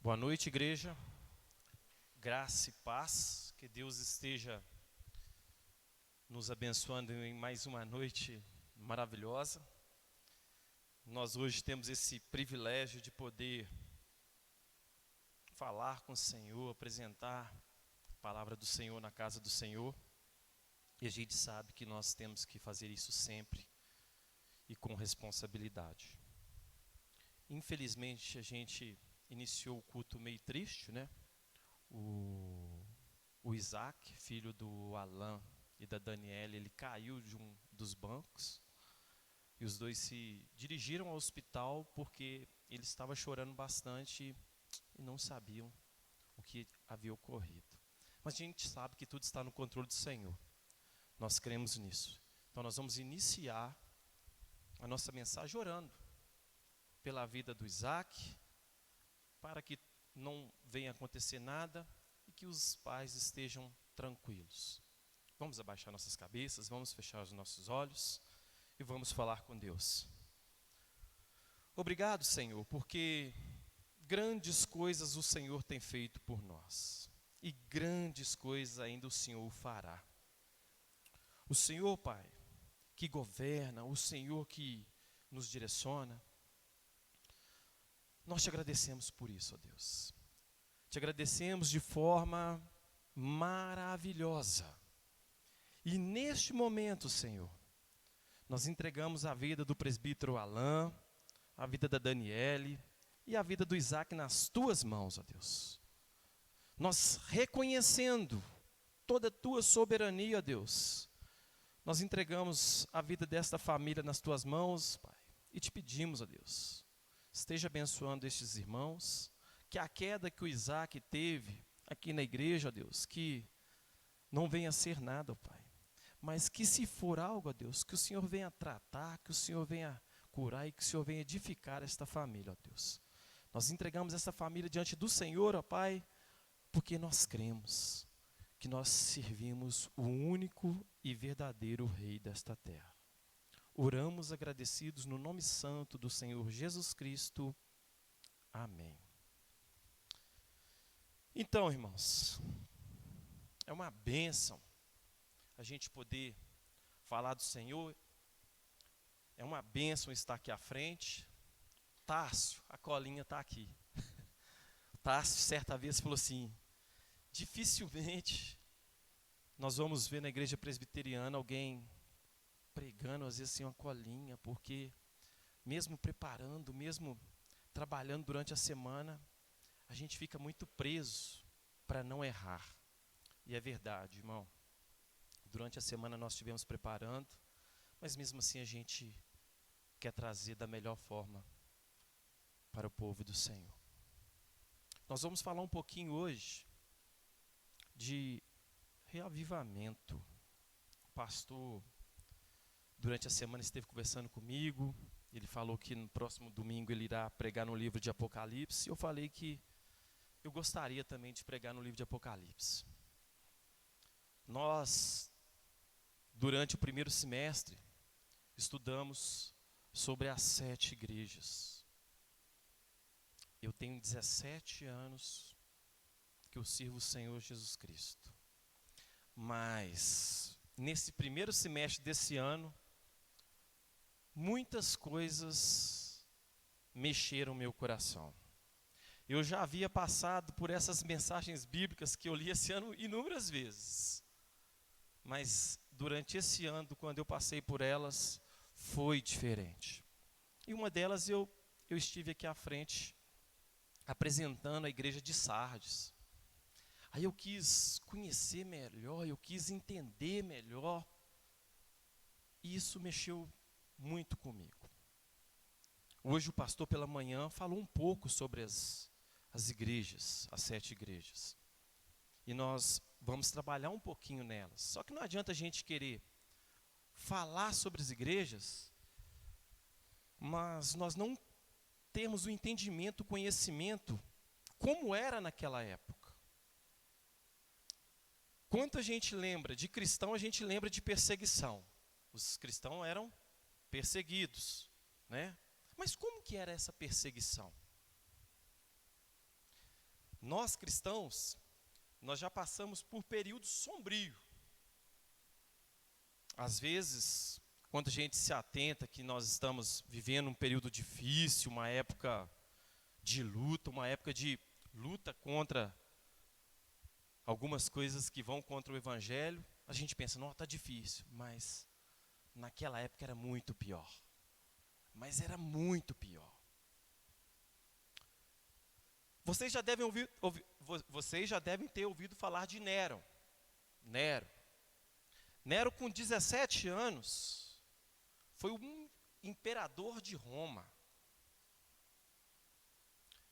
Boa noite, igreja. Graça e paz. Que Deus esteja nos abençoando em mais uma noite maravilhosa. Nós hoje temos esse privilégio de poder falar com o Senhor, apresentar a palavra do Senhor na casa do Senhor. E a gente sabe que nós temos que fazer isso sempre e com responsabilidade. Infelizmente, a gente iniciou o culto meio triste, né? O Isaac, filho do Alan e da Daniela, ele caiu de um dos bancos e os dois se dirigiram ao hospital porque ele estava chorando bastante e não sabiam o que havia ocorrido. Mas a gente sabe que tudo está no controle do Senhor. Nós cremos nisso. Então nós vamos iniciar a nossa mensagem orando pela vida do Isaac, para que não venha acontecer nada e que os pais estejam tranquilos. Vamos abaixar nossas cabeças, vamos fechar os nossos olhos e vamos falar com Deus. Obrigado, Senhor, porque grandes coisas o Senhor tem feito por nós e grandes coisas ainda o Senhor fará. O Senhor, Pai, que governa, o Senhor que nos direciona, nós te agradecemos por isso, ó Deus. Te agradecemos de forma maravilhosa. E neste momento, Senhor, nós entregamos a vida do presbítero Alan, a vida da Daniele e a vida do Isaac nas tuas mãos, ó Deus. Nós reconhecendo toda a tua soberania, ó Deus, nós entregamos a vida desta família nas tuas mãos, Pai, e te pedimos, ó Deus, esteja abençoando estes irmãos, que a queda que o Isaac teve aqui na igreja, ó Deus, que não venha a ser nada, ó Pai, mas que se for algo, ó Deus, que o Senhor venha tratar, que o Senhor venha curar e que o Senhor venha edificar esta família, ó Deus. Nós entregamos essa família diante do Senhor, ó Pai, porque nós cremos que nós servimos o único e verdadeiro Rei desta terra. Oramos agradecidos no nome santo do Senhor Jesus Cristo. Amém. Então, irmãos, é uma bênção a gente poder falar do Senhor. É uma bênção estar aqui à frente. Tássio, a colinha está aqui. Tássio, certa vez, falou assim: dificilmente nós vamos ver na igreja presbiteriana alguém pregando, às vezes, assim, uma colinha, porque mesmo preparando, mesmo trabalhando durante a semana, a gente fica muito preso para não errar. E é verdade, irmão. Durante a semana nós estivemos preparando, mas mesmo assim a gente quer trazer da melhor forma para o povo do Senhor. Nós vamos falar um pouquinho hoje de reavivamento. O pastor, durante a semana, esteve conversando comigo. Ele falou que no próximo domingo ele irá pregar no livro de Apocalipse. E eu falei que eu gostaria também de pregar no livro de Apocalipse. Nós, durante o primeiro semestre, estudamos sobre as 7 igrejas. Eu tenho 17 anos que eu sirvo o Senhor Jesus Cristo. Mas, nesse primeiro semestre desse ano, muitas coisas mexeram meu coração. Eu já havia passado por essas mensagens bíblicas que eu li esse ano inúmeras vezes. Mas durante esse ano, quando eu passei por elas, foi diferente. E uma delas eu estive aqui à frente, apresentando a igreja de Sardes. Aí eu quis conhecer melhor, eu quis entender melhor. E isso mexeu muito comigo. Hoje o pastor pela manhã falou um pouco sobre as igrejas, as 7 igrejas. E nós vamos trabalhar um pouquinho nelas. Só que não adianta a gente querer falar sobre as igrejas, mas nós não temos o entendimento, o conhecimento, como era naquela época. Quando a gente lembra de cristão, a gente lembra de perseguição. Os cristãos eram perseguidos, né? Mas como que era essa perseguição? Nós cristãos, nós já passamos por períodos sombrios. Às vezes, quando a gente se atenta que nós estamos vivendo um período difícil, uma época de luta, uma época de luta contra algumas coisas que vão contra o Evangelho, a gente pensa, não, está difícil, mas naquela época era muito pior. Mas era muito pior. Vocês já devem ter ouvido falar de Nero. Nero, com 17 anos, foi um imperador de Roma.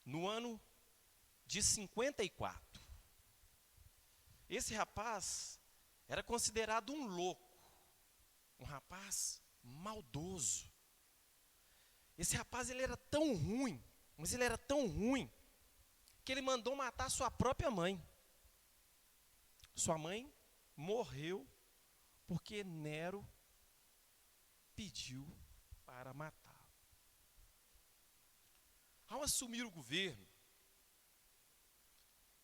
No ano de 54. Esse rapaz era considerado um louco, um rapaz maldoso. Esse rapaz, ele era tão ruim, mas ele era tão ruim, que ele mandou matar sua própria mãe. Sua mãe morreu porque Nero pediu para matá-lo. Ao assumir o governo,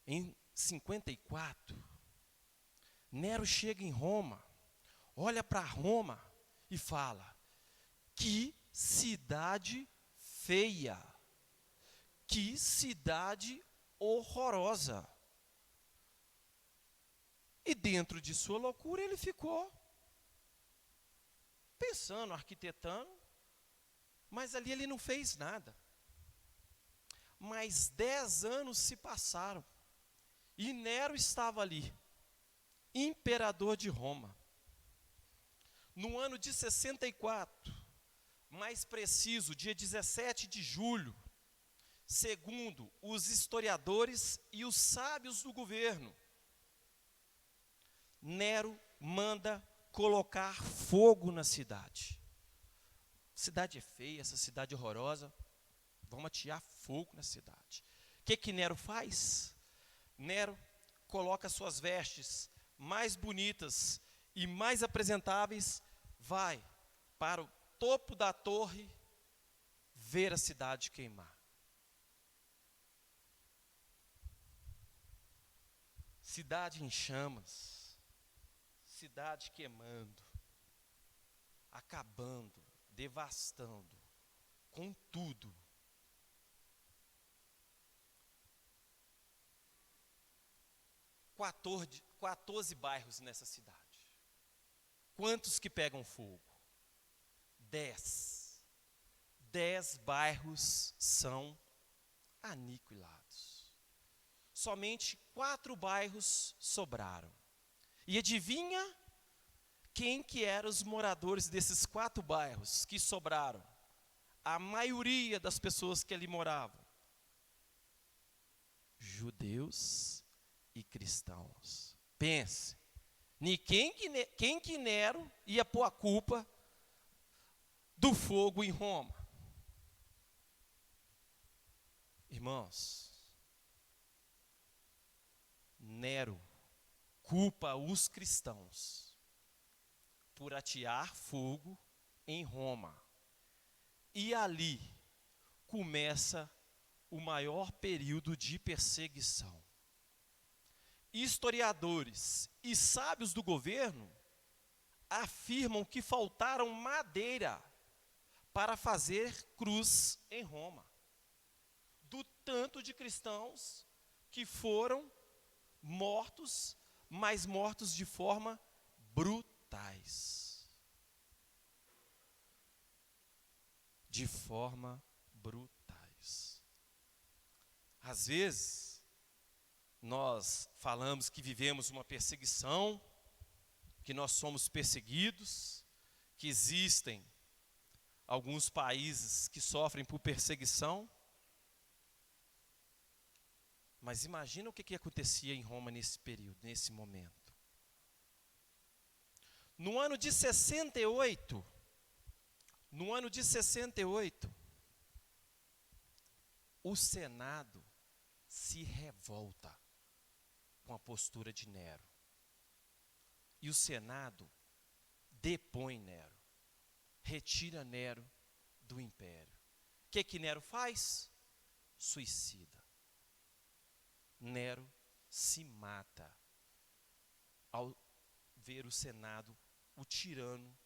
em 54, Nero chega em Roma, olha para Roma e fala: que cidade feia, que cidade horrorosa. E dentro de sua loucura ele ficou pensando, arquitetando, mas ali ele não fez nada. Mas 10 anos se passaram e Nero estava ali, imperador de Roma. No ano de 64, mais preciso, dia 17 de julho, segundo os historiadores e os sábios do governo, Nero manda colocar fogo na cidade. Cidade é feia, essa cidade é horrorosa, vamos atear fogo na cidade. O que Nero faz? Nero coloca suas vestes mais bonitas e mais apresentáveis, vai para o topo da torre ver a cidade queimar. Cidade em chamas, cidade queimando, acabando, devastando, com tudo. Quatorze bairros nessa cidade. Quantos que pegam fogo? 10. 10 bairros são aniquilados. Somente 4 bairros sobraram. E adivinha quem que eram os moradores desses 4 bairros que sobraram? A maioria das pessoas que ali moravam. Judeus e cristãos. Pense, quem que Nero ia pôr a culpa do fogo em Roma? Irmãos, Nero culpa os cristãos por atear fogo em Roma. E ali começa o maior período de perseguição. Historiadores e sábios do governo afirmam que faltaram madeira para fazer cruz em Roma. Do tanto de cristãos que foram mortos, mas mortos de forma brutais. De forma brutais. Às vezes, nós falamos que vivemos uma perseguição, que nós somos perseguidos, que existem alguns países que sofrem por perseguição. Mas imagina o que acontecia em Roma nesse período, nesse momento. No ano de 68, o Senado se revolta com a postura de Nero. E o Senado depõe Nero, retira Nero do império. O que Nero faz? Suicida. Nero se mata ao ver o Senado, o tirano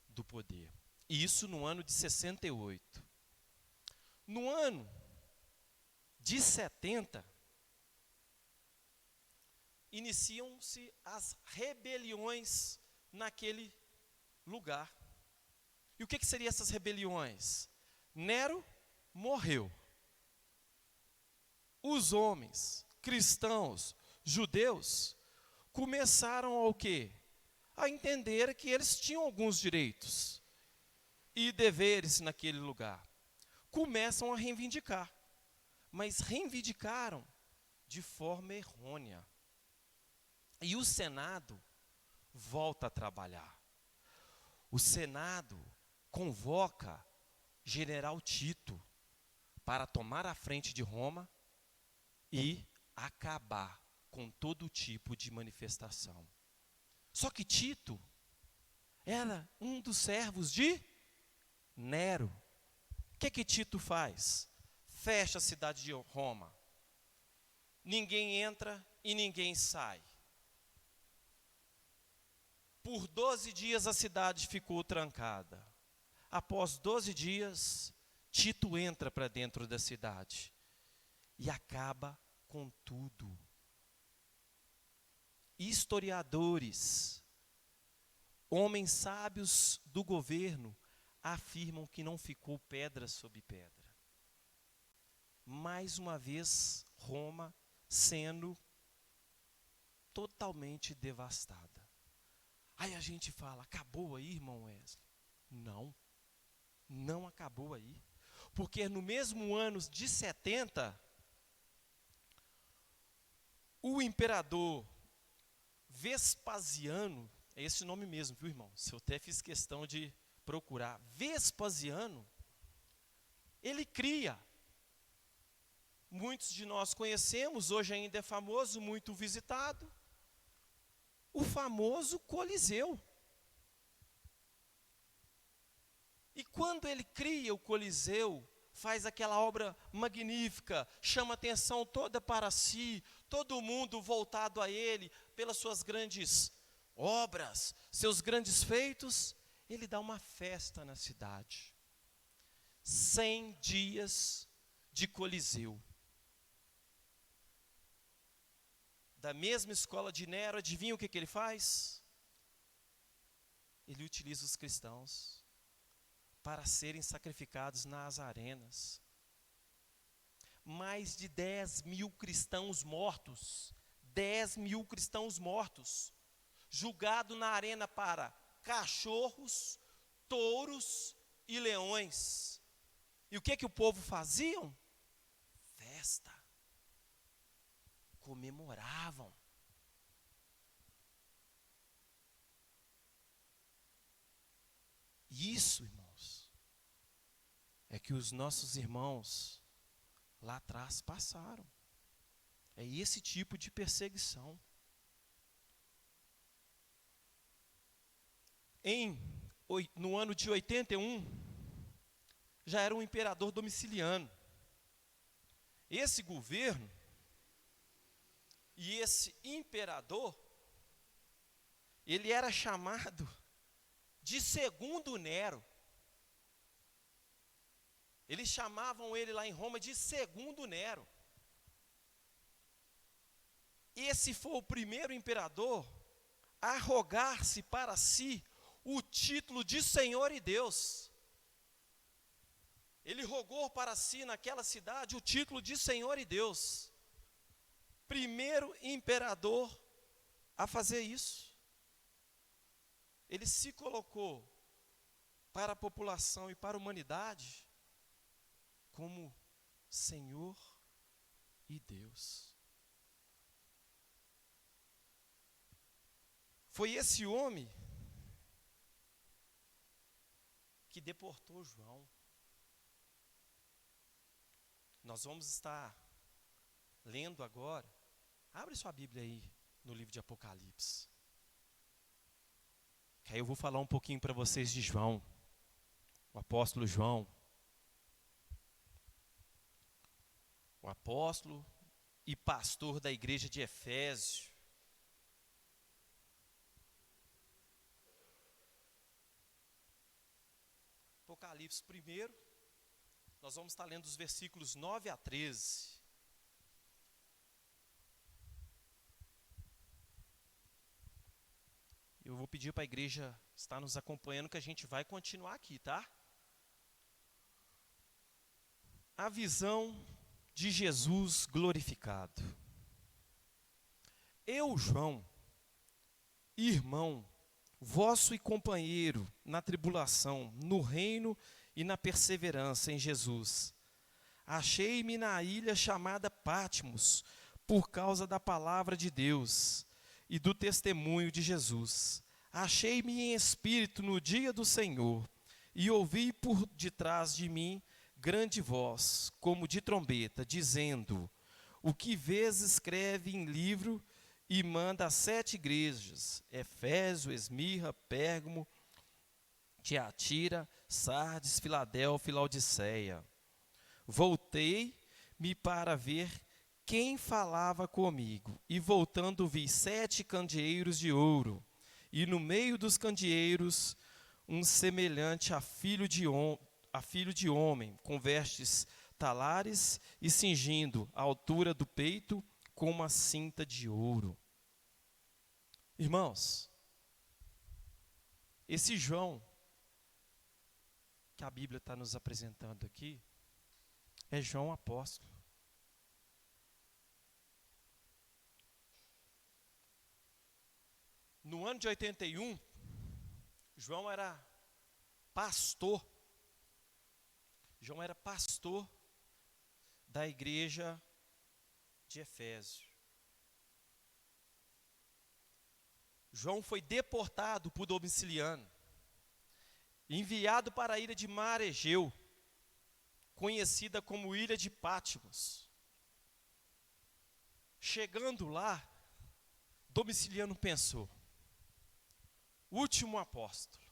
do poder. E isso no ano de 68. No ano de 70, iniciam-se as rebeliões naquele lugar. E o que seriam essas rebeliões? Nero morreu. Os homens, cristãos, judeus, começaram ao quê? A entender que eles tinham alguns direitos e deveres naquele lugar. Começam a reivindicar, mas reivindicaram de forma errônea. E o Senado volta a trabalhar. O Senado convoca General Tito para tomar a frente de Roma e acabar com todo tipo de manifestação. Só que Tito era um dos servos de Nero. O que Tito faz? Fecha a cidade de Roma. Ninguém entra e ninguém sai. Por 12 dias a cidade ficou trancada. Após 12 dias, Tito entra para dentro da cidade e acaba com tudo. Historiadores, homens sábios do governo, afirmam que não ficou pedra sobre pedra. Mais uma vez, Roma sendo totalmente devastada. Aí a gente fala, acabou aí, irmão Wesley? Não, não acabou aí. Porque no mesmo ano de 70, o imperador Vespasiano, é esse nome mesmo, viu, irmão? Se eu até fiz questão de procurar. Vespasiano, ele cria. Muitos de nós conhecemos, hoje ainda é famoso, muito visitado, o famoso Coliseu. E quando ele cria o Coliseu, faz aquela obra magnífica, chama a atenção toda para si, todo mundo voltado a ele, pelas suas grandes obras, seus grandes feitos, ele dá uma festa na cidade. 100 dias de Coliseu. Da mesma escola de Nero, adivinha o que ele faz? Ele utiliza os cristãos para serem sacrificados nas arenas. Mais de 10 mil cristãos mortos. 10 mil cristãos mortos. Julgado na arena para cachorros, touros e leões. E o que o povo faziam? Festa. Comemoravam. Isso, irmãos, é que os nossos irmãos lá atrás passaram. É esse tipo de perseguição. No ano de 81, já era um imperador Domiciliano. Esse governo e esse imperador, ele era chamado de Segundo Nero. Eles chamavam ele lá em Roma de Segundo Nero. Esse foi o primeiro imperador a arrogar-se para si o título de Senhor e Deus. Ele rogou para si naquela cidade o título de Senhor e Deus. Primeiro imperador a fazer isso. Ele se colocou para a população e para a humanidade como Senhor e Deus. Foi esse homem que deportou João. Nós vamos estar lendo agora. Abre sua Bíblia aí no livro de Apocalipse. Que aí eu vou falar um pouquinho para vocês de João, o apóstolo João. O apóstolo e pastor da igreja de Efésio. Apocalipse 1, nós vamos estar lendo os versículos 9 a 13. Eu vou pedir para a igreja estar nos acompanhando, que a gente vai continuar aqui, tá? A visão de Jesus glorificado. Eu, João, irmão, vosso e companheiro na tribulação, no reino e na perseverança em Jesus, achei-me na ilha chamada Patmos, por causa da palavra de Deus e do testemunho de Jesus. Achei-me em espírito no dia do Senhor, e ouvi por detrás de mim grande voz, como de trombeta, dizendo: o que vês escreve em livro e manda às 7 igrejas, Efésio, Esmirna, Pérgamo, Tiatira, Sardes, Filadélfia e Laodiceia. Voltei-me para ver quem falava comigo, e voltando vi 7 candeeiros de ouro, e no meio dos candeeiros um semelhante a filho de homem, com vestes talares e cingindo a altura do peito com uma cinta de ouro. Irmãos, esse João que a Bíblia está nos apresentando aqui é João apóstolo. No ano de 81, João era pastor. João era pastor da igreja de Efésio. João foi deportado por Domiciliano, enviado para a ilha de Mar Egeu, conhecida como Ilha de Patmos. Chegando lá, Domiciliano pensou: último apóstolo,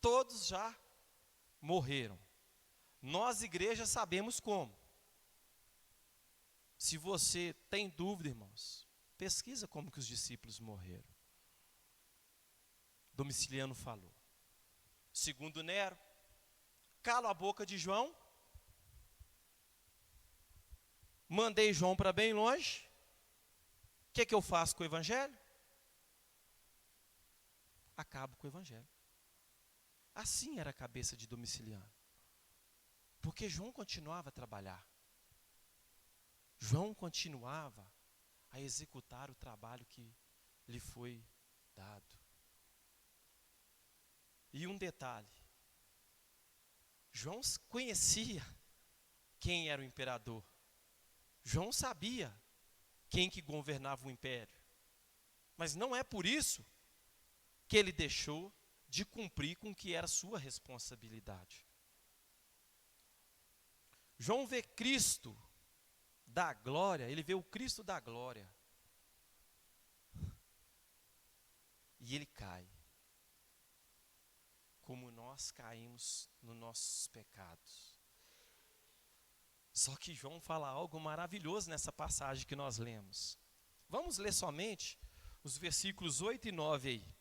todos já morreram. Nós, igreja, sabemos como. Se você tem dúvida, irmãos, pesquisa como que os discípulos morreram. Domiciliano falou. Segundo Nero, calo a boca de João, mandei João para bem longe. O que eu faço com o evangelho? Acabo com o evangelho. Assim era a cabeça de Domiciliano. Porque João continuava a trabalhar. João continuava a executar o trabalho que lhe foi dado. E um detalhe: João conhecia quem era o imperador. João sabia quem que governava o império. Mas não é por isso que ele deixou de cumprir com o que era sua responsabilidade. João vê Cristo da glória, ele vê o Cristo da glória. E ele cai. Como nós caímos nos nossos pecados. Só que João fala algo maravilhoso nessa passagem que nós lemos. Vamos ler somente os versículos 8 e 9 aí.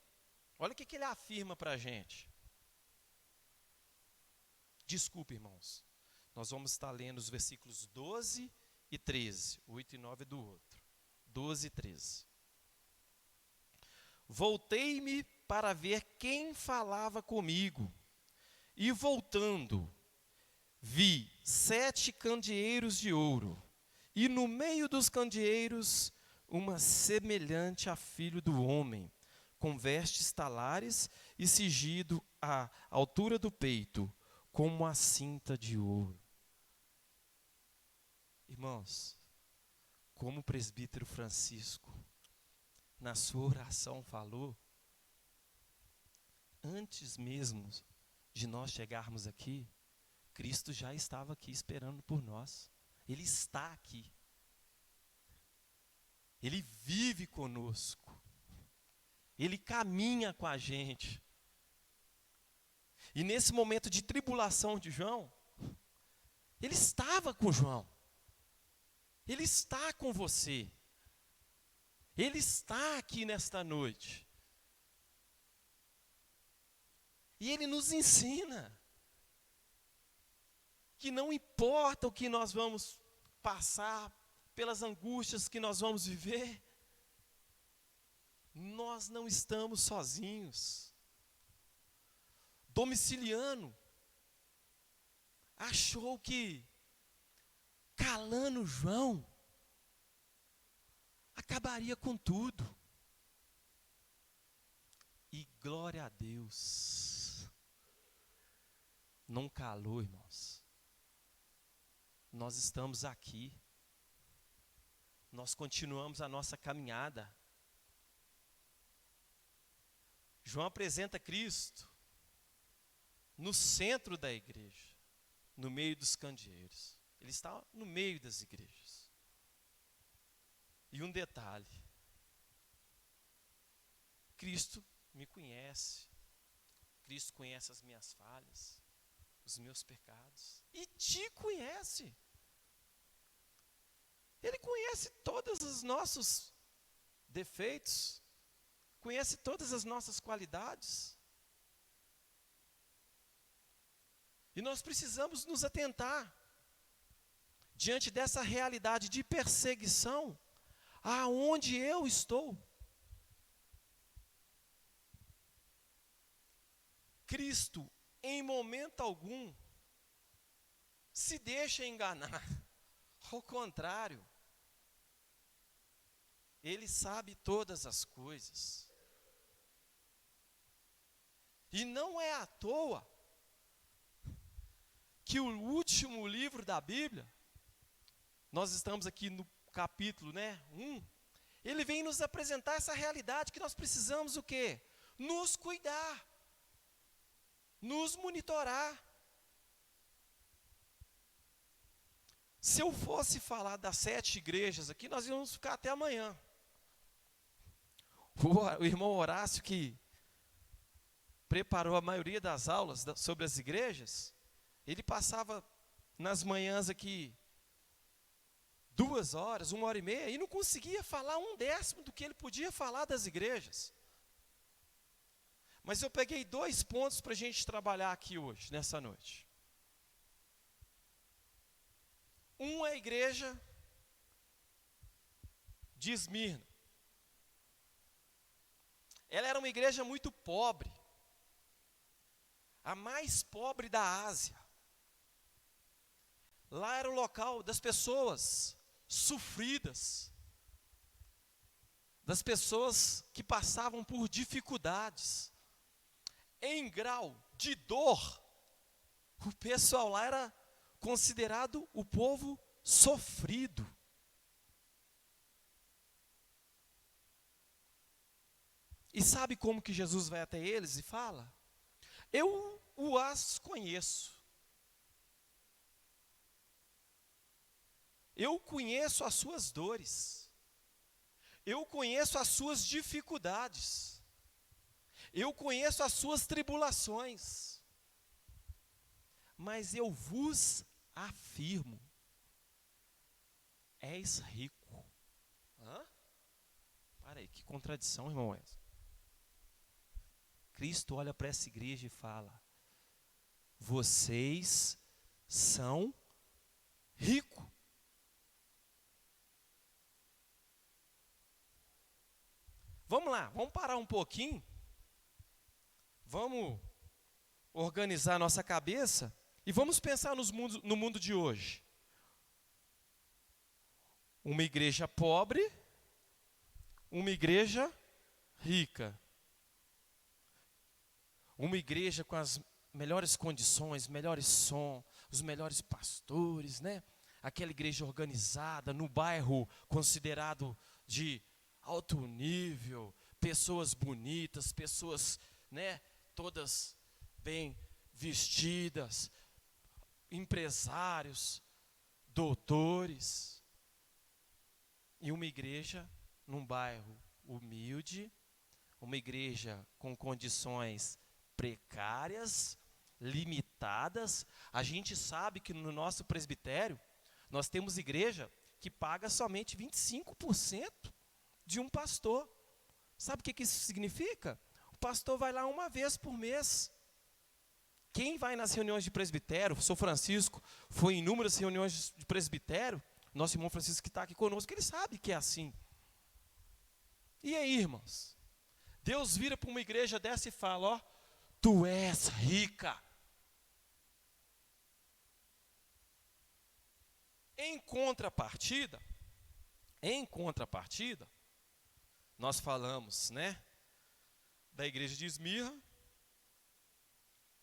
Olha o que ele afirma para a gente. Desculpe, irmãos. Nós vamos estar lendo os versículos 12 e 13. 8 e 9 é do outro. 12 e 13. Voltei-me para ver quem falava comigo. E voltando, vi 7 candeeiros de ouro. E no meio dos candeeiros, uma semelhante a filho do homem, com vestes talares e cingido à altura do peito, como a cinta de ouro. Irmãos, como o presbítero Francisco, na sua oração falou, antes mesmo de nós chegarmos aqui, Cristo já estava aqui esperando por nós. Ele está aqui. Ele vive conosco. Ele caminha com a gente. E nesse momento de tribulação de João, ele estava com João. Ele está com você. Ele está aqui nesta noite. E Ele nos ensina que não importa o que nós vamos passar, pelas angústias que nós vamos viver, nós não estamos sozinhos. Domiciliano achou que calando João acabaria com tudo. E glória a Deus, não calou, irmãos. Nós estamos aqui, nós continuamos a nossa caminhada. João apresenta Cristo no centro da igreja, no meio dos candeeiros. Ele está no meio das igrejas. E um detalhe: Cristo me conhece. Cristo conhece as minhas falhas, os meus pecados. E te conhece. Ele conhece todos os nossos defeitos, conhece todas as nossas qualidades. E nós precisamos nos atentar diante dessa realidade de perseguição, aonde eu estou. Cristo, em momento algum, se deixa enganar. Ao contrário, Ele sabe todas as coisas. E não é à toa que o último livro da Bíblia, nós estamos aqui no capítulo 1, ele vem nos apresentar essa realidade que nós precisamos o quê? Nos cuidar, nos monitorar. Se eu fosse falar das 7 igrejas aqui, nós íamos ficar até amanhã. O irmão Horácio, que preparou a maioria das aulas sobre as igrejas, ele passava nas manhãs aqui 2 horas, 1h30, e não conseguia falar 1/10 do que ele podia falar das igrejas. Mas eu peguei 2 pontos para a gente trabalhar aqui hoje, nessa noite. Um é a igreja de Esmirna. Ela era uma igreja muito pobre, a mais pobre da Ásia. Lá era o local das pessoas sofridas, das pessoas que passavam por dificuldades. Em grau de dor, o pessoal lá era considerado o povo sofrido. E sabe como que Jesus vai até eles e fala? Eu as conheço. Eu conheço as suas dores. Eu conheço as suas dificuldades. Eu conheço as suas tribulações. Mas eu vos afirmo, és rico. Para aí, que contradição, irmão Wesley. Cristo olha para essa igreja e fala: vocês são ricos. Vamos lá, vamos parar um pouquinho. Vamos organizar nossa cabeça e vamos pensar no mundo de hoje. Uma igreja pobre, uma igreja rica. Uma igreja com as melhores condições, melhores som, os melhores pastores, né? Aquela igreja organizada, no bairro considerado de alto nível, pessoas bonitas, pessoas, né, todas bem vestidas, empresários, doutores. E uma igreja num bairro humilde, uma igreja com condições precárias, limitadas. A gente sabe que no nosso presbitério, nós temos igreja que paga somente 25% de um pastor. Sabe o que isso significa? O pastor vai lá uma vez por mês. Quem vai nas reuniões de presbitério, o São Francisco foi em inúmeras reuniões de presbitério, nosso irmão Francisco que está aqui conosco, ele sabe que é assim. E aí, irmãos? Deus vira para uma igreja dessa e fala, ó, tu és rica. Em contrapartida, nós falamos, né, da igreja de Esmirna.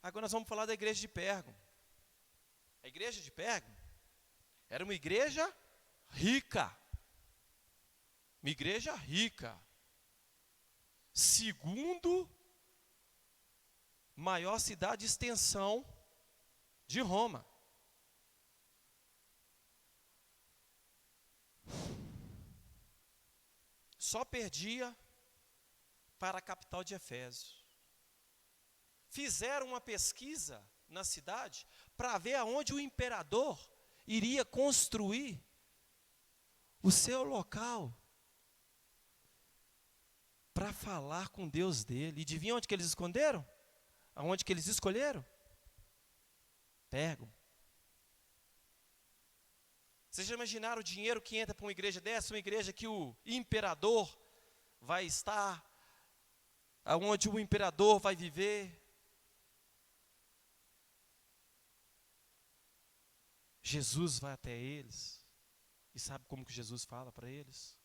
Agora nós vamos falar da igreja de Pérgamo. A igreja de Pérgamo era uma igreja rica. Uma igreja rica. Segundo maior cidade de extensão de Roma. Só perdia para a capital de Éfeso. Fizeram uma pesquisa na cidade para ver aonde o imperador iria construir o seu local para falar com Deus dele. E adivinha onde que eles esconderam? Aonde que eles escolheram? Pérgamo. Vocês já imaginaram o dinheiro que entra para uma igreja dessa? Uma igreja que o imperador vai estar, aonde o imperador vai viver. Jesus vai até eles. E sabe como que Jesus fala para eles?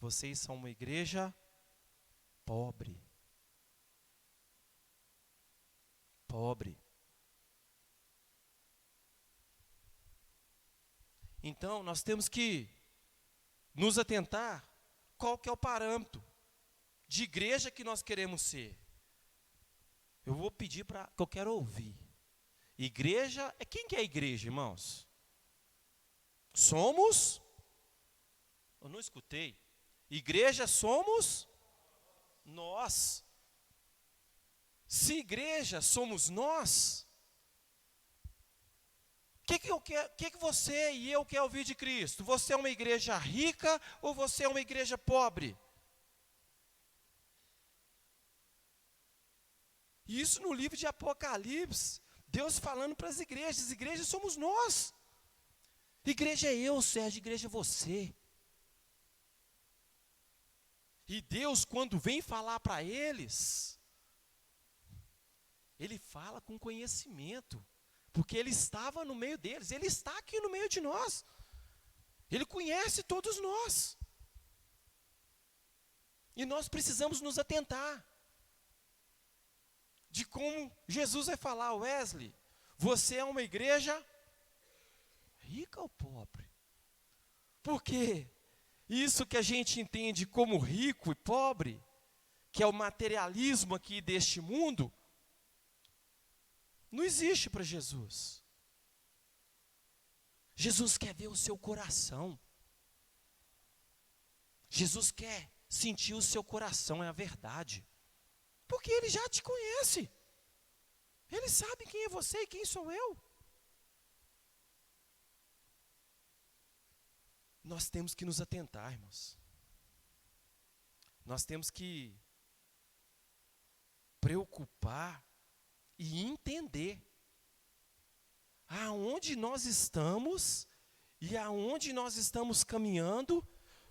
Vocês são uma igreja pobre. Pobre. Então, nós temos que nos atentar qual que é o parâmetro de igreja que nós queremos ser. Eu vou pedir para que eu quero ouvir. Igreja, quem que é a igreja, irmãos? Somos, eu não escutei. Igreja somos nós. Se igreja somos nós, o que você e eu quer ouvir de Cristo? Você é uma igreja rica ou você é uma igreja pobre? E isso no livro de Apocalipse, Deus falando para as igrejas somos nós. Igreja é eu, Sérgio, igreja é você. E Deus, quando vem falar para eles, Ele fala com conhecimento, porque Ele estava no meio deles, Ele está aqui no meio de nós. Ele conhece todos nós. E nós precisamos nos atentar de como Jesus vai falar, Wesley, você é uma igreja rica ou pobre? Por quê? Isso que a gente entende como rico e pobre, que é o materialismo aqui deste mundo, não existe para Jesus. Jesus quer ver o seu coração. Jesus quer sentir o seu coração, é a verdade. Porque Ele já te conhece. Ele sabe quem é você e quem sou eu. Nós temos que nos atentar, irmãos. Nós temos que preocupar e entender aonde nós estamos e aonde nós estamos caminhando,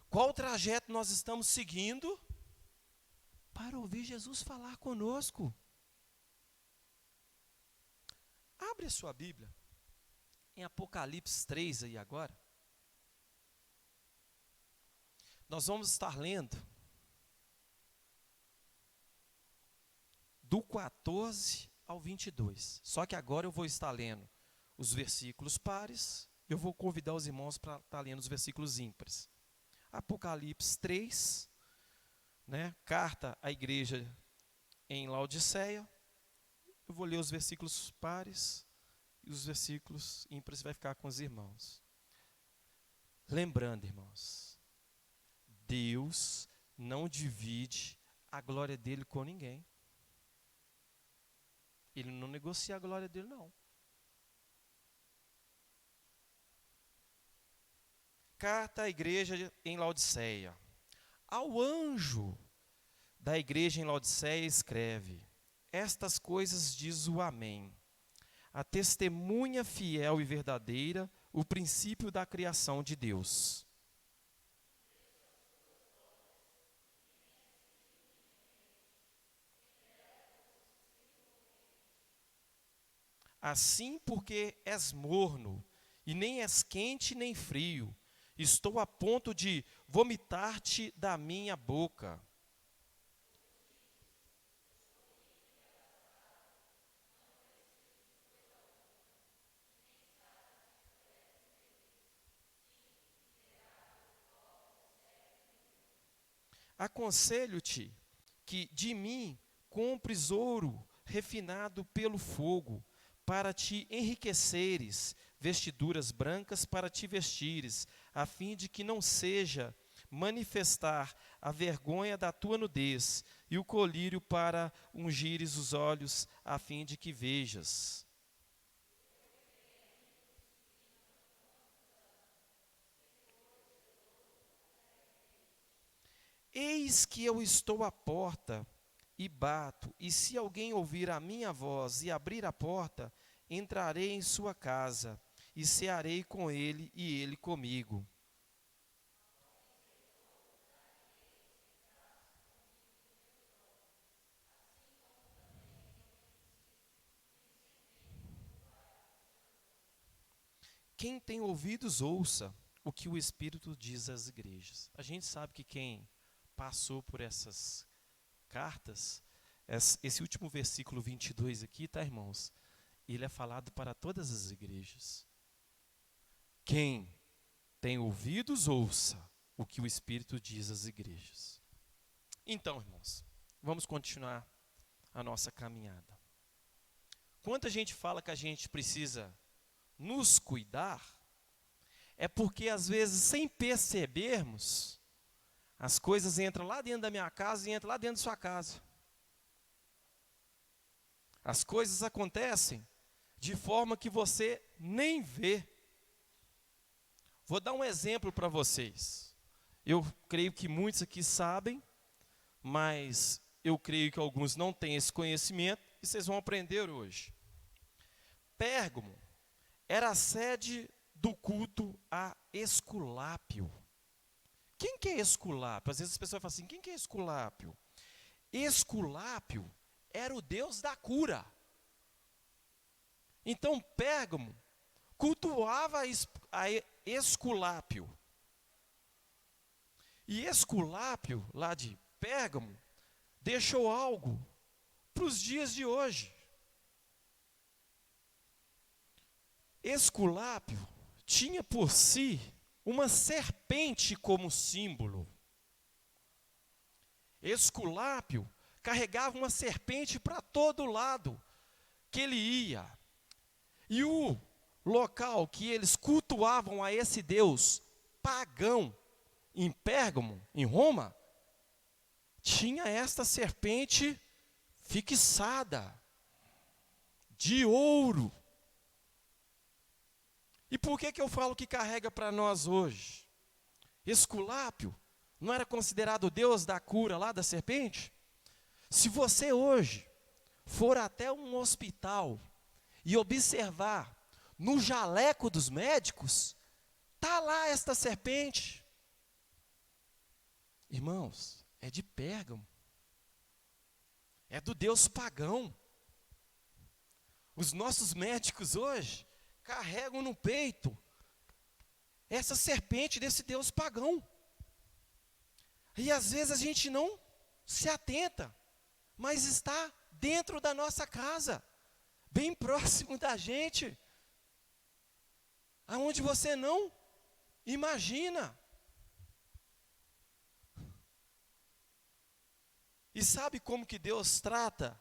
qual trajeto nós estamos seguindo, para ouvir Jesus falar conosco. Abre a sua Bíblia em Apocalipse 3 aí agora. Nós vamos estar lendo do 14 ao 22. Só que agora eu vou estar lendo os versículos pares. Eu vou convidar os irmãos para estar lendo os versículos ímpares. Apocalipse 3, né? Carta à igreja em Laodiceia. Eu vou ler os versículos pares e os versículos ímpares vai ficar com os irmãos. Lembrando, irmãos, Deus não divide a glória dele com ninguém. Ele não negocia a glória dele, não. Carta à igreja em Laodiceia. Ao anjo da igreja em Laodiceia escreve: estas coisas diz o Amém, a testemunha fiel e verdadeira, o princípio da criação de Deus. Assim, porque és morno, e nem és quente nem frio, estou a ponto de vomitar-te da minha boca. Aconselho-te que de mim compres ouro refinado pelo fogo, para te enriqueceres, vestiduras brancas para te vestires, a fim de que não seja manifestar a vergonha da tua nudez, e o colírio para ungires os olhos, a fim de que vejas. Eis que eu estou à porta e bato, e se alguém ouvir a minha voz e abrir a porta, entrarei em sua casa, e cearei com ele e ele comigo. Quem tem ouvidos, ouça o que o Espírito diz às igrejas. A gente sabe que quem passou por essas cartas, esse último versículo 22 aqui, tá, irmãos? Ele é falado para todas as igrejas. Quem tem ouvidos, ouça o que o Espírito diz às igrejas. Então, irmãos, vamos continuar a nossa caminhada. Quando a gente fala que a gente precisa nos cuidar, é porque às vezes, sem percebermos, as coisas entram lá dentro da minha casa e entram lá dentro da sua casa. As coisas acontecem de forma que você nem vê. Vou dar um exemplo para vocês. Eu creio que muitos aqui sabem, mas eu creio que alguns não têm esse conhecimento e vocês vão aprender hoje. Pérgamo era a sede do culto a Esculápio. Quem que é Esculápio? Às vezes as pessoas falam assim, quem que é Esculápio? Esculápio era o deus da cura. Então Pérgamo cultuava a Esculápio. E Esculápio, lá de Pérgamo, deixou algo para os dias de hoje. Esculápio tinha por si uma serpente como símbolo. Esculápio carregava uma serpente para todo lado que ele ia. E o local que eles cultuavam a esse deus pagão, em Pérgamo, em Roma, tinha esta serpente fixada, de ouro. E por que eu falo que carrega para nós hoje? Esculápio não era considerado o deus da cura lá da serpente? Se você hoje for até um hospital e observar no jaleco dos médicos, está lá esta serpente. Irmãos, é de Pérgamo. É do deus pagão. Os nossos médicos hoje carregam no peito essa serpente desse deus pagão. E às vezes a gente não se atenta, mas está dentro da nossa casa, bem próximo da gente, aonde você não imagina. E sabe como que Deus trata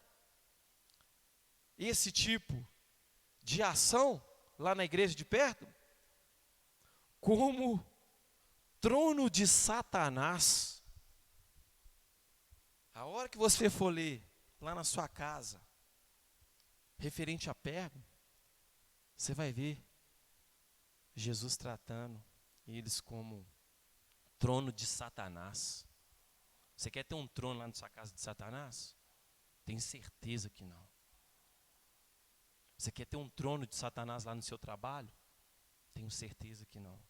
esse tipo de ação lá na igreja de perto? Como trono de Satanás. A hora que você for ler lá na sua casa, referente a Pérgamo, você vai ver Jesus tratando eles como trono de Satanás. Você quer ter um trono lá na sua casa de Satanás? Tenho certeza que não. Você quer ter um trono de Satanás lá no seu trabalho? Tenho certeza que não.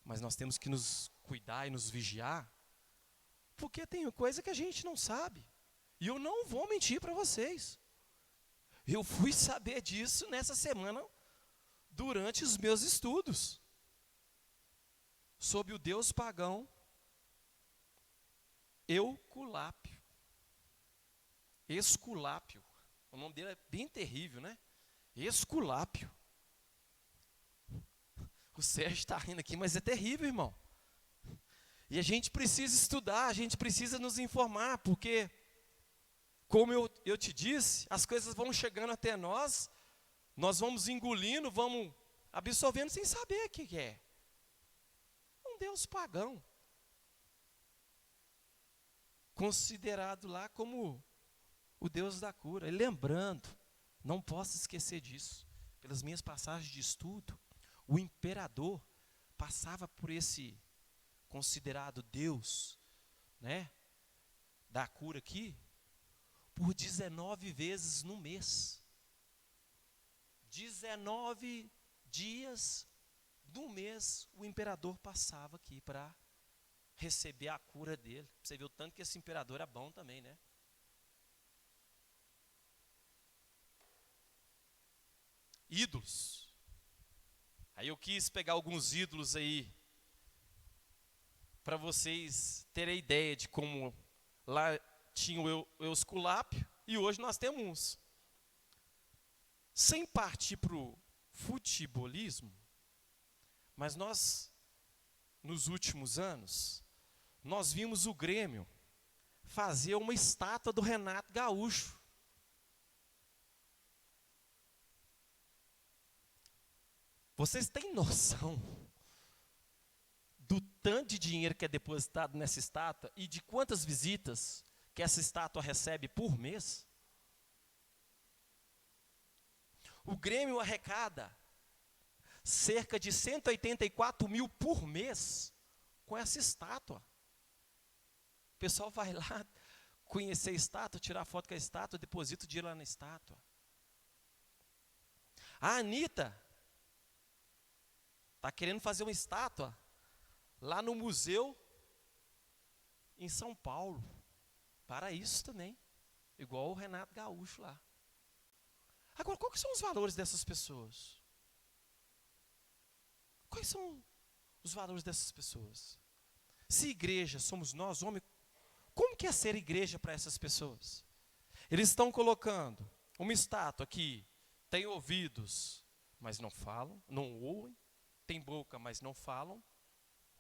Mas nós temos que nos cuidar e nos vigiar, porque tem coisa que a gente não sabe. E eu não vou mentir para vocês. Eu fui saber disso nessa semana, durante os meus estudos, sobre o deus pagão Esculápio. Esculápio. O nome dele é bem terrível, né? Esculápio. O Sérgio está rindo aqui, mas é terrível, irmão. E a gente precisa estudar, a gente precisa nos informar, porque, como eu te disse, as coisas vão chegando até nós vamos engolindo, vamos absorvendo sem saber o que é. Um deus pagão, considerado lá como o Deus da cura. E lembrando, não posso esquecer disso, pelas minhas passagens de estudo, o imperador passava por esse considerado Deus, né, da cura aqui, por 19 vezes no mês. 19 dias do mês o imperador passava aqui para receber a cura dele. Você viu o tanto que esse imperador é bom também, né? Ídolos. Aí eu quis pegar alguns ídolos aí para vocês terem ideia de como lá tinha o Esculápio e hoje nós temos uns. Sem partir para o futebolismo, mas nós, nos últimos anos, nós vimos o Grêmio fazer uma estátua do Renato Gaúcho. Vocês têm noção do tanto de dinheiro que é depositado nessa estátua e de quantas visitas que essa estátua recebe por mês? O Grêmio arrecada cerca de 184 mil por mês com essa estátua. O pessoal vai lá conhecer a estátua, tirar foto com a estátua, deposita o dinheiro lá na estátua. A Anitta está querendo fazer uma estátua lá no museu em São Paulo. Para isso também. Igual o Renato Gaúcho lá. Agora, quais são os valores dessas pessoas? Quais são os valores dessas pessoas? Se igreja somos nós, homem, como que é ser igreja para essas pessoas? Eles estão colocando uma estátua que tem ouvidos, mas não falam, não ouvem, tem boca, mas não falam,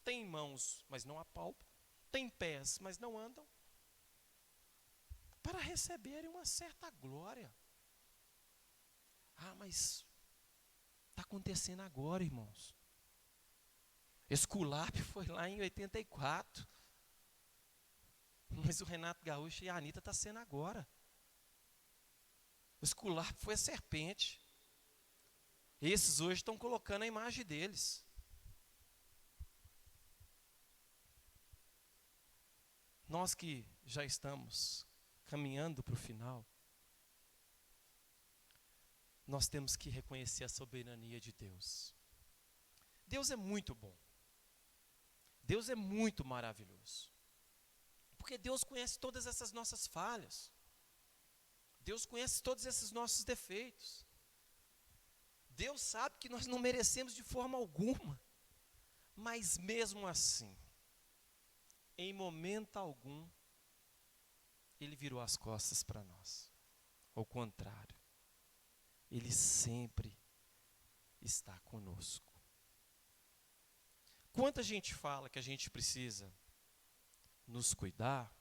tem mãos, mas não apalpam, tem pés, mas não andam, para receberem uma certa glória. Ah, mas está acontecendo agora, irmãos. Esculápio foi lá em 84. Mas o Renato Gaúcho e a Anitta está sendo agora. O Esculápio foi a serpente. Esses hoje estão colocando a imagem deles. Nós que já estamos caminhando para o final, nós temos que reconhecer a soberania de Deus. Deus é muito bom. Deus é muito maravilhoso. Porque Deus conhece todas essas nossas falhas. Deus conhece todos esses nossos defeitos. Deus sabe que nós não merecemos de forma alguma. Mas mesmo assim, em momento algum, Ele virou as costas para nós. Ao contrário, Ele sempre está conosco. Quanta gente fala que a gente precisa nos cuidar,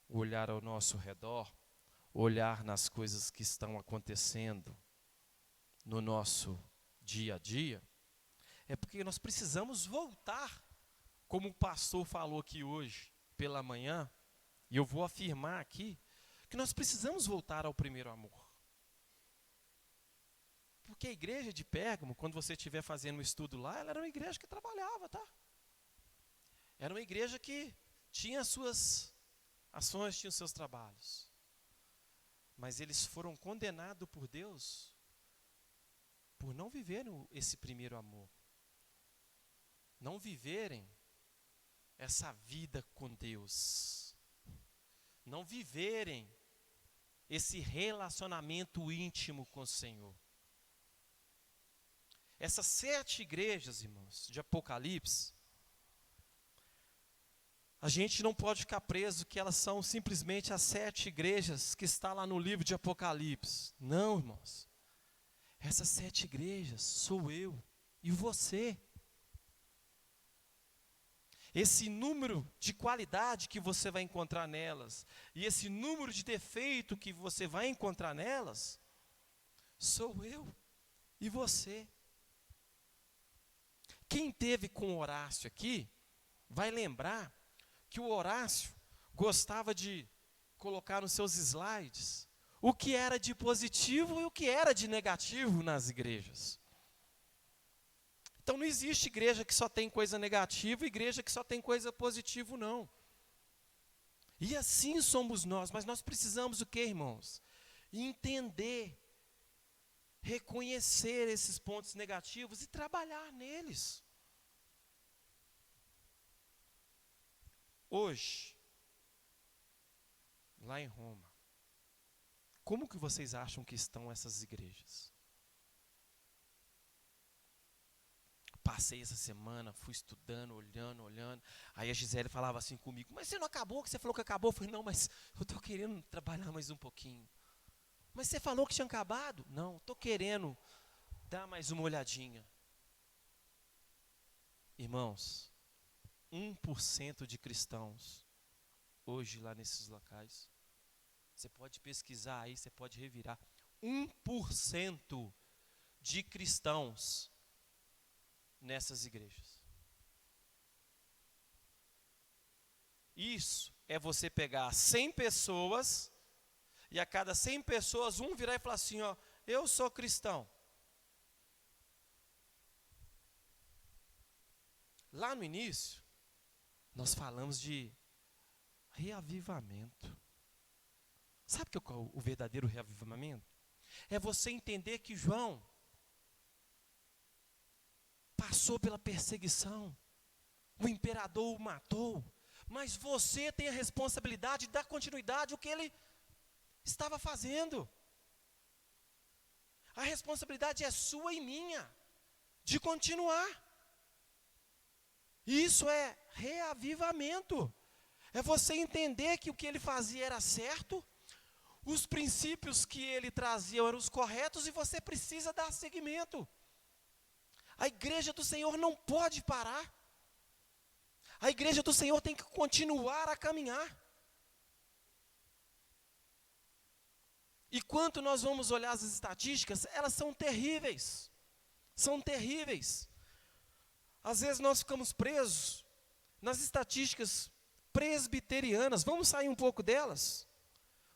olhar ao nosso redor, olhar nas coisas que estão acontecendo no nosso dia a dia, é porque nós precisamos voltar, como o pastor falou aqui hoje pela manhã, e eu vou afirmar aqui, que nós precisamos voltar ao primeiro amor. Porque a igreja de Pérgamo, quando você estiver fazendo um estudo lá, ela era uma igreja que trabalhava, tá? Era uma igreja que tinha as suas ações, tinha os seus trabalhos. Mas eles foram condenados por Deus por não viverem esse primeiro amor. Não viverem essa vida com Deus. Não viverem esse relacionamento íntimo com o Senhor. Essas 7 igrejas, irmãos, de Apocalipse, a gente não pode ficar preso que elas são simplesmente as 7 igrejas que está lá no livro de Apocalipse. Não, irmãos. Essas 7 igrejas sou eu e você. Esse número de qualidade que você vai encontrar nelas, e esse número de defeito que você vai encontrar nelas, sou eu e você. Quem teve com Horácio aqui, vai lembrar que o Horácio gostava de colocar nos seus slides o que era de positivo e o que era de negativo nas igrejas. Então não existe igreja que só tem coisa negativa e igreja que só tem coisa positiva, não. E assim somos nós, mas nós precisamos o quê, irmãos? Entender, reconhecer esses pontos negativos e trabalhar neles. Hoje, lá em Roma, como que vocês acham que estão essas igrejas? Passei essa semana, fui estudando, olhando. Aí a Gisele falava assim comigo, mas você não acabou, que você falou que acabou? Eu falei, não, mas eu estou querendo trabalhar mais um pouquinho. Mas você falou que tinha acabado? Não, estou querendo dar mais uma olhadinha. Irmãos, 1% de cristãos, hoje lá nesses locais, você pode pesquisar aí, você pode revirar, 1% de cristãos nessas igrejas. Isso é você pegar 100 pessoas e a cada 100 pessoas, um virar e falar assim, ó, eu sou cristão. Lá no início, nós falamos de reavivamento. Sabe qual é o verdadeiro reavivamento? É você entender que João passou pela perseguição, o imperador o matou, mas você tem a responsabilidade de dar continuidade ao que ele estava fazendo. A responsabilidade é sua e minha, de continuar. Isso é reavivamento. É você entender que o que ele fazia era certo, os princípios que ele trazia eram os corretos e você precisa dar seguimento. A igreja do Senhor não pode parar. A igreja do Senhor tem que continuar a caminhar. E quanto nós vamos olhar as estatísticas, elas são terríveis. São terríveis. Às vezes nós ficamos presos nas estatísticas presbiterianas. Vamos sair um pouco delas?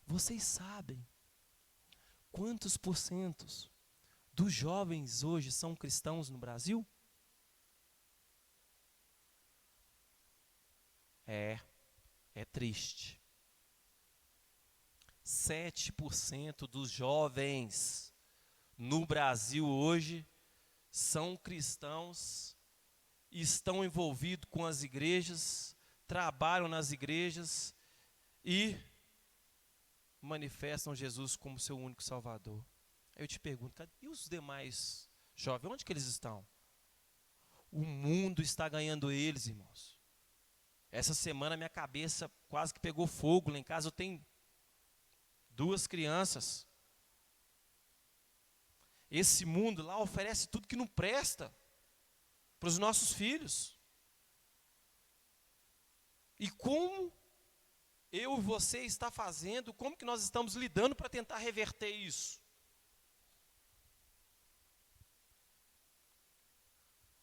Vocês sabem quantos porcentos dos jovens hoje são cristãos no Brasil? É triste. 7% dos jovens no Brasil hoje são cristãos, estão envolvidos com as igrejas, trabalham nas igrejas e manifestam Jesus como seu único Salvador. Aí eu te pergunto, e os demais jovens, onde que eles estão? O mundo está ganhando eles, irmãos. Essa semana minha cabeça quase que pegou fogo. Lá em casa eu tenho 2 crianças. Esse mundo lá oferece tudo que não presta para os nossos filhos. E como eu e você está fazendo, como que nós estamos lidando para tentar reverter isso?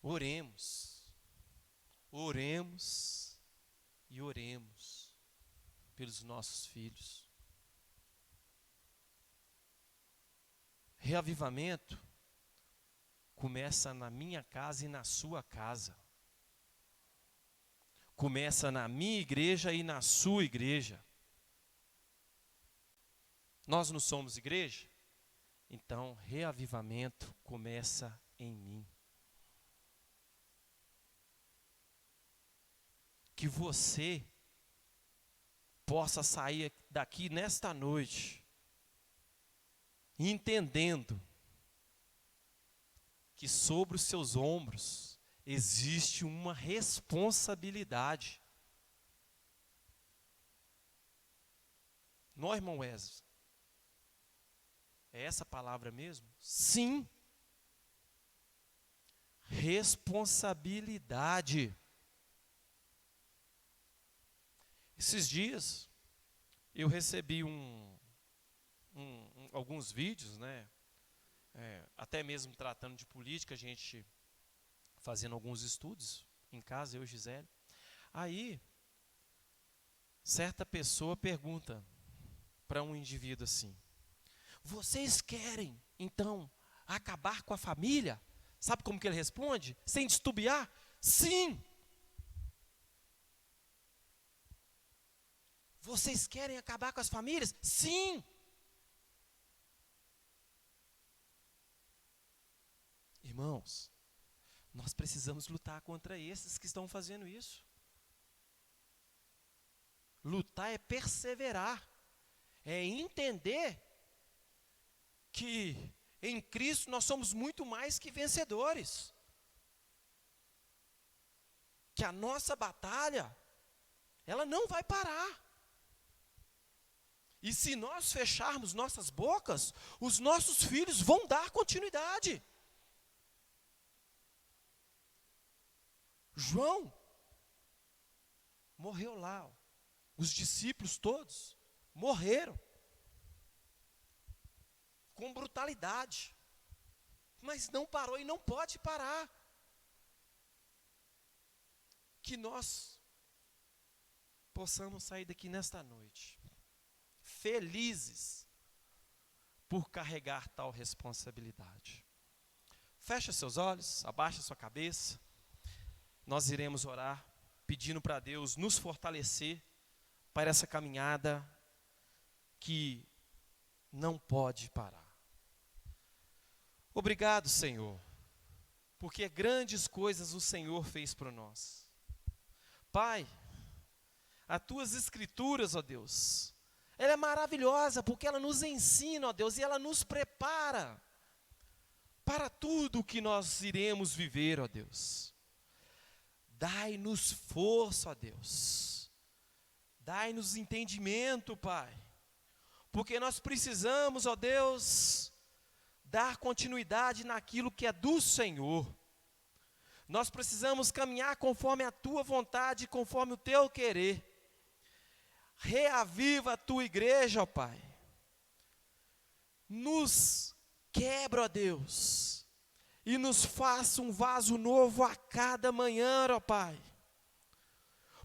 Oremos. Oremos e oremos pelos nossos filhos. Reavivamento começa na minha casa e na sua casa. Começa na minha igreja e na sua igreja. Nós não somos igreja? Então, reavivamento começa em mim. Que você possa sair daqui nesta noite entendendo que sobre os seus ombros existe uma responsabilidade. Não, irmão Wesley? É essa palavra mesmo? Sim. Responsabilidade. Esses dias eu recebi alguns vídeos, né? Até mesmo tratando de política, a gente fazendo alguns estudos em casa, eu e Gisele. Aí, certa pessoa pergunta para um indivíduo assim: vocês querem, então, acabar com a família? Sabe como que ele responde? Sem titubear? Sim! Vocês querem acabar com as famílias? Sim! Irmãos, nós precisamos lutar contra esses que estão fazendo isso. Lutar é perseverar, é entender que em Cristo nós somos muito mais que vencedores. Que a nossa batalha, ela não vai parar. E se nós fecharmos nossas bocas, os nossos filhos vão dar continuidade. João morreu lá, ó. Os discípulos todos morreram com brutalidade, mas não parou e não pode parar. Que nós possamos sair daqui nesta noite felizes por carregar tal responsabilidade. Fecha seus olhos, abaixa sua cabeça. Nós iremos orar, pedindo para Deus nos fortalecer para essa caminhada que não pode parar. Obrigado, Senhor, porque grandes coisas o Senhor fez por nós. Pai, as tuas escrituras, ó Deus, ela é maravilhosa porque ela nos ensina, ó Deus, e ela nos prepara para tudo o que nós iremos viver, ó Deus. Dai-nos força, ó Deus. Dai-nos entendimento, Pai. Porque nós precisamos, ó Deus, dar continuidade naquilo que é do Senhor. Nós precisamos caminhar conforme a tua vontade, conforme o teu querer. Reaviva a tua igreja, ó Pai. Nos quebra, ó Deus, e nos faça um vaso novo a cada manhã, ó Pai.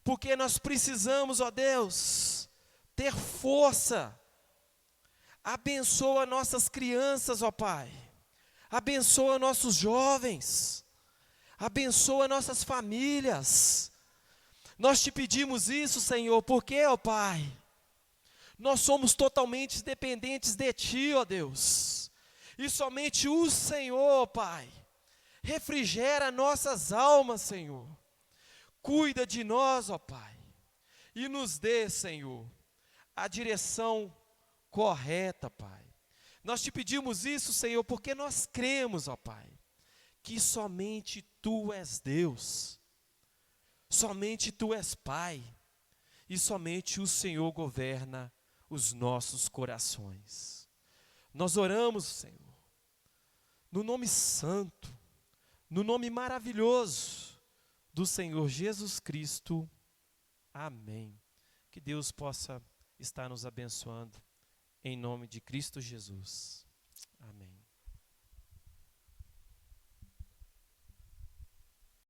Porque nós precisamos, ó Deus, ter força. Abençoa nossas crianças, ó Pai. Abençoa nossos jovens. Abençoa nossas famílias. Nós te pedimos isso, Senhor, porque, ó Pai, nós somos totalmente dependentes de Ti, ó Deus. E somente o Senhor, ó Pai, refrigera nossas almas, Senhor. Cuida de nós, ó Pai, e nos dê, Senhor, a direção correta, Pai. Nós te pedimos isso, Senhor, porque nós cremos, ó Pai, que somente Tu és Deus, somente Tu és Pai, e somente o Senhor governa os nossos corações. Nós oramos, Senhor, no nome santo, no nome maravilhoso do Senhor Jesus Cristo. Amém. Que Deus possa estar nos abençoando, em nome de Cristo Jesus.